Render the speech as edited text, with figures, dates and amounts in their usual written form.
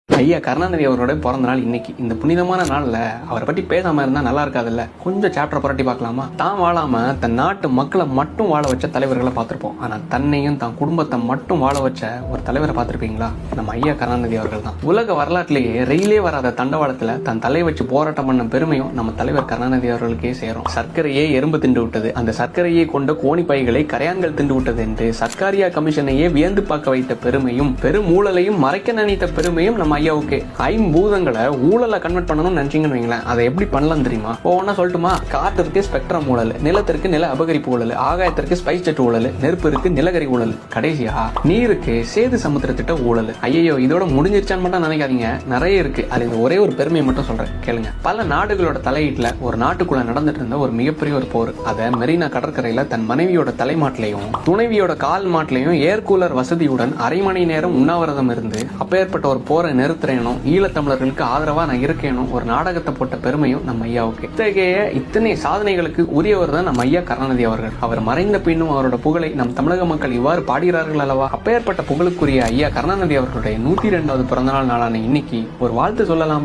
ஐயா கருணாநிதி அவரோட பிறந்த நாள் இன்னைக்கு. இந்த புனிதமான நாள்ல அவரை பற்றி பேசாம இருந்தா நல்லா இருக்காதுல்ல. கொஞ்சம் சாப்டர் புரட்டி பார்க்கலாமா? தான் வாழாம தன் நாட்டு மக்களை மட்டும் வாழ வச்ச தலைவர்களை பார்த்திருப்போம். ஆனா தன்னையும் தன் குடும்பத்தை மட்டும் வாழ வச்ச ஒரு தலைவரை பார்த்திருப்பீங்களா? நம்ம ஐயா கருணாநிதி அவர்கள் தான். உலக வரலாற்றிலேயே ரயிலே வராத தண்டவாளத்துல தன் தலை வச்சு போராட்டம் பண்ண பெருமையும் நம்ம தலைவர் கருணாநிதி அவர்களுக்கே சேரும். சர்க்கரையே எறும்பு திண்டு விட்டது, அந்த சர்க்கரையை கொண்ட கோணிப்பைகளை கரையான்கள் திண்டு விட்டது என்று சர்க்காரியா கமிஷனையே வியந்து பார்க்க வைத்த பெருமையும் பெரும் ஊழலையும் மறைக்க நினைத்த பெருமையும் நம்ம ஐயாவுக்கு. ஐம்பூதங்களை ஊழலை கன்வெர்ட் பண்ணணும்னு நினைச்சீங்கன்னு வைங்களேன், அதை எப்படி பண்ணலாம் தெரியுமா? ஒவ்வொன்னா சொல்லட்டுமா? காற்றிற்கு ஸ்பெக்ட்ரம் ஊழல், நிலத்திற்கு நில அபகரிப்பு ஊழல், ஆகாயத்திற்கு ஸ்பைஸ் ஜெட் ஊழல், நெருப்பிற்கு நிலக்கரி ஊழல், கடைசியா நீருக்கு சேது சமுத்திர திட்ட ஊழல். ஐயோ இதோட முடிஞ்சிருச்சான்னு மட்டும் நினைக்காதீங்க, நிறைய இருக்கு. அது இந்த ஒரே ஒரு பெருமையை மட்டும் சொல்றேன் கேளுங்க. பல நாடுகளோட தலையீட்டுல ஒரு நாட்டுக்குள்ள நடந்துட்டு இருந்த ஒரு மிகப்பெரிய ஒரு போர், அதை மெரினா கடற்கரையில தன் மனைவியோட தலைமாட்டிலையும் துணைவியோட கால் மாட்டிலையும் ஏர் கூலர் வசதியுடன் அரை மணி நேரம் உண்ணாவிரதம் இருந்து அப்பேற்பட்ட ஒரு போரை நிறுத்துறேனும் ஈழத்தமிழர்களுக்கு ஆதரவா நான் இருக்கேனும் ஒரு நாடகத்தை போட்ட பெருமையும் நம்ம ஐயாவுக்கு. இத்தனை சாதனைகளுக்கு உரியவர் தான் நம்ம ஐயா கருணாநிதி அவர்கள். அவர் மறைந்த பின்னும் அவரோட புகழை நம் தமிழக மக்கள் இவ்வாறு பாடுகிறார்கள் அல்லவா? அப்பேற்பட்ட புகழுக்குரிய ஐயா கருணாநிதி அவர்களுடைய 102வது பிறந்தநாள் நாளான இன்னைக்கு ஒரு வாழ்த்து சொல்லலாமே.